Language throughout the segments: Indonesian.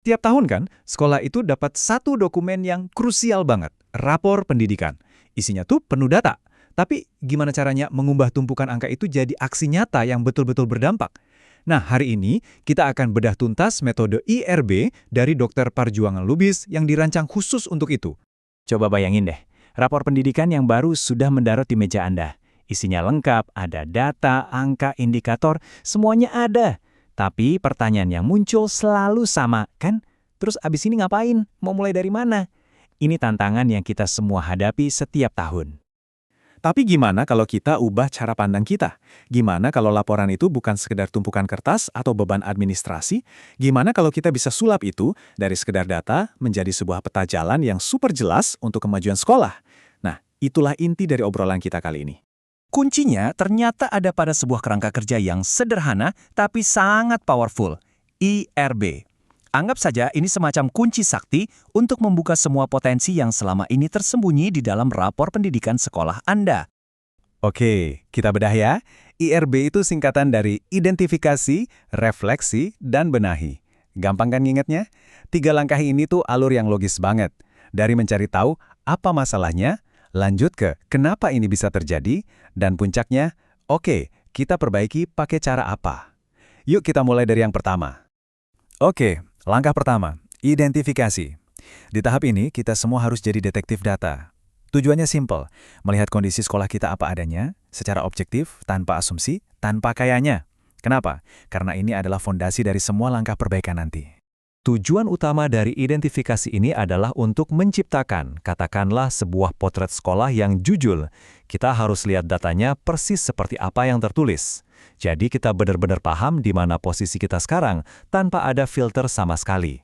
Tiap tahun kan, sekolah itu dapat satu dokumen yang krusial banget, rapor pendidikan. Isinya tuh penuh data. Tapi gimana caranya mengubah tumpukan angka itu jadi aksi nyata yang betul-betul berdampak? Nah, hari ini kita akan bedah tuntas metode IRB dari Dr. Parjuangan Lubis yang dirancang khusus untuk itu. Coba bayangin deh, rapor pendidikan yang baru sudah mendarat di meja Anda. Isinya lengkap, ada data, angka, indikator, semuanya ada. Tapi pertanyaan yang muncul selalu sama, kan? Terus abis ini ngapain? Mau mulai dari mana? Ini tantangan yang kita semua hadapi setiap tahun. Tapi gimana kalau kita ubah cara pandang kita? Gimana kalau laporan itu bukan sekedar tumpukan kertas atau beban administrasi? Gimana kalau kita bisa sulap itu dari sekedar data menjadi sebuah peta jalan yang super jelas untuk kemajuan sekolah? Nah, itulah inti dari obrolan kita kali ini. Kuncinya ternyata ada pada sebuah kerangka kerja yang sederhana tapi sangat powerful, IRB. Anggap saja ini semacam kunci sakti untuk membuka semua potensi yang selama ini tersembunyi di dalam rapor pendidikan sekolah Anda. Oke, kita bedah ya. IRB itu singkatan dari identifikasi, refleksi, dan benahi. Gampang kan ngingetnya? 3 langkah ini tuh alur yang logis banget. Dari mencari tahu apa masalahnya, lanjut ke kenapa ini bisa terjadi, dan puncaknya, oke, kita perbaiki pakai cara apa. Yuk kita mulai dari yang pertama. Oke, langkah pertama, identifikasi. Di tahap ini, kita semua harus jadi detektif data. Tujuannya simpel, melihat kondisi sekolah kita apa adanya, secara objektif, tanpa asumsi, tanpa kayanya. Kenapa? Karena ini adalah fondasi dari semua langkah perbaikan nanti. Tujuan utama dari identifikasi ini adalah untuk menciptakan, katakanlah, sebuah potret sekolah yang jujur. Kita harus lihat datanya persis seperti apa yang tertulis. Jadi kita benar-benar paham di mana posisi kita sekarang, tanpa ada filter sama sekali.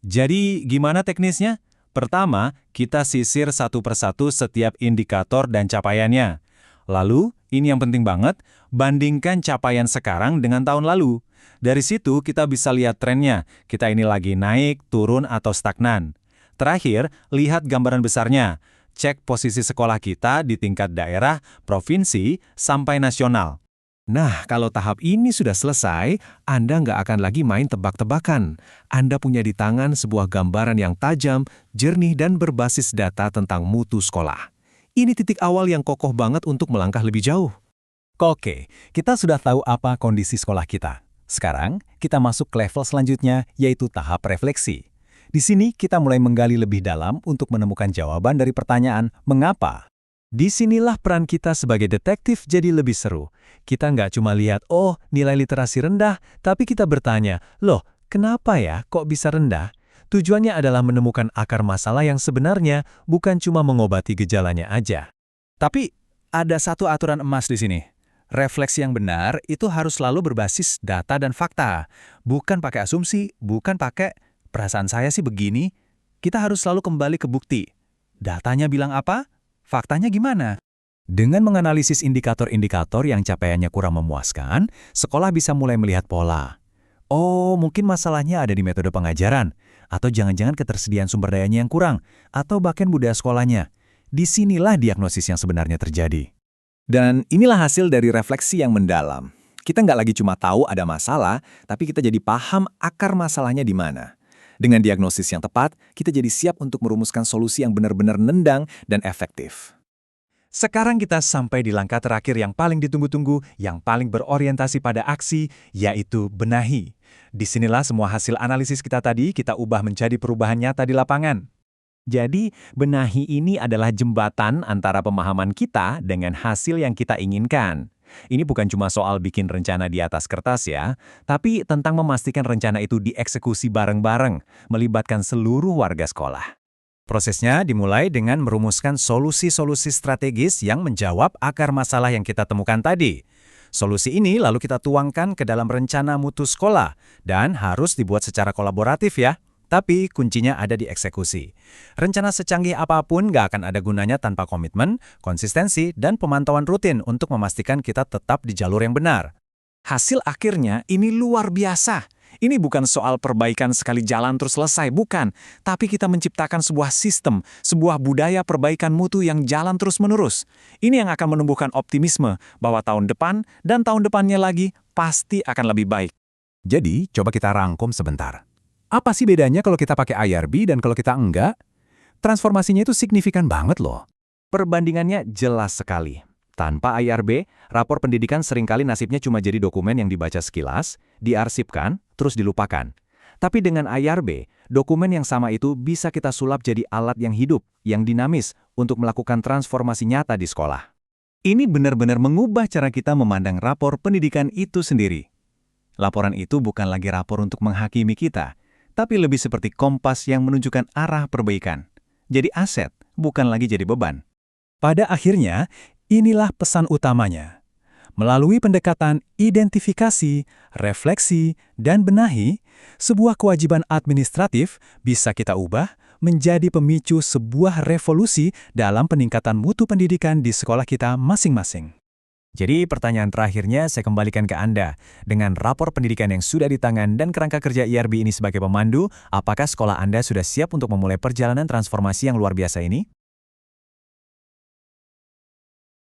Jadi gimana teknisnya? Pertama, kita sisir satu persatu setiap indikator dan capaiannya. Lalu, ini yang penting banget, bandingkan capaian sekarang dengan tahun lalu. Dari situ kita bisa lihat trennya, kita ini lagi naik, turun, atau stagnan. Terakhir, lihat gambaran besarnya. Cek posisi sekolah kita di tingkat daerah, provinsi, sampai nasional. Nah, kalau tahap ini sudah selesai, Anda nggak akan lagi main tebak-tebakan. Anda punya di tangan sebuah gambaran yang tajam, jernih, dan berbasis data tentang mutu sekolah. Ini titik awal yang kokoh banget untuk melangkah lebih jauh. Oke, kita sudah tahu apa kondisi sekolah kita. Sekarang, kita masuk ke level selanjutnya, yaitu tahap refleksi. Di sini, kita mulai menggali lebih dalam untuk menemukan jawaban dari pertanyaan, mengapa? Disinilah peran kita sebagai detektif jadi lebih seru. Kita nggak cuma lihat, oh, nilai literasi rendah, tapi kita bertanya, loh, kenapa ya kok bisa rendah? Tujuannya adalah menemukan akar masalah yang sebenarnya, bukan cuma mengobati gejalanya aja. Tapi, ada satu aturan emas di sini. Refleksi yang benar itu harus selalu berbasis data dan fakta. Bukan pakai asumsi, bukan pakai perasaan saya sih begini. Kita harus selalu kembali ke bukti. Datanya bilang apa? Faktanya gimana? Dengan menganalisis indikator-indikator yang capaiannya kurang memuaskan, sekolah bisa mulai melihat pola. Oh, mungkin masalahnya ada di metode pengajaran, atau jangan-jangan ketersediaan sumber dayanya yang kurang, atau bahkan budaya sekolahnya. Disinilah diagnosis yang sebenarnya terjadi. Dan inilah hasil dari refleksi yang mendalam. Kita nggak lagi cuma tahu ada masalah, tapi kita jadi paham akar masalahnya di mana. Dengan diagnosis yang tepat, kita jadi siap untuk merumuskan solusi yang benar-benar nendang dan efektif. Sekarang kita sampai di langkah terakhir yang paling ditunggu-tunggu, yang paling berorientasi pada aksi, yaitu benahi. Disinilah semua hasil analisis kita tadi kita ubah menjadi perubahan nyata di lapangan. Jadi, benahi ini adalah jembatan antara pemahaman kita dengan hasil yang kita inginkan. Ini bukan cuma soal bikin rencana di atas kertas ya, tapi tentang memastikan rencana itu dieksekusi bareng-bareng, melibatkan seluruh warga sekolah. Prosesnya dimulai dengan merumuskan solusi-solusi strategis yang menjawab akar masalah yang kita temukan tadi. Solusi ini lalu kita tuangkan ke dalam rencana mutu sekolah, dan harus dibuat secara kolaboratif ya. Tapi kuncinya ada di eksekusi. Rencana secanggih apapun nggak akan ada gunanya tanpa komitmen, konsistensi, dan pemantauan rutin untuk memastikan kita tetap di jalur yang benar. Hasil akhirnya ini luar biasa. Ini bukan soal perbaikan sekali jalan terus selesai, bukan. Tapi kita menciptakan sebuah sistem, sebuah budaya perbaikan mutu yang jalan terus-menerus. Ini yang akan menumbuhkan optimisme bahwa tahun depan dan tahun depannya lagi pasti akan lebih baik. Jadi, coba kita rangkum sebentar. Apa sih bedanya kalau kita pakai IRB dan kalau kita enggak? Transformasinya itu signifikan banget loh. Perbandingannya jelas sekali. Tanpa IRB, rapor pendidikan seringkali nasibnya cuma jadi dokumen yang dibaca sekilas, diarsipkan, terus dilupakan. Tapi dengan IRB, dokumen yang sama itu bisa kita sulap jadi alat yang hidup, yang dinamis, untuk melakukan transformasi nyata di sekolah. Ini benar-benar mengubah cara kita memandang rapor pendidikan itu sendiri. Laporan itu bukan lagi rapor untuk menghakimi kita, tapi lebih seperti kompas yang menunjukkan arah perbaikan. Jadi aset, bukan lagi jadi beban. Pada akhirnya, inilah pesan utamanya. Melalui pendekatan identifikasi, refleksi, dan benahi, sebuah kewajiban administratif bisa kita ubah menjadi pemicu sebuah revolusi dalam peningkatan mutu pendidikan di sekolah kita masing-masing. Jadi pertanyaan terakhirnya saya kembalikan ke Anda. Dengan rapor pendidikan yang sudah di tangan dan kerangka kerja IRB ini sebagai pemandu, apakah sekolah Anda sudah siap untuk memulai perjalanan transformasi yang luar biasa ini?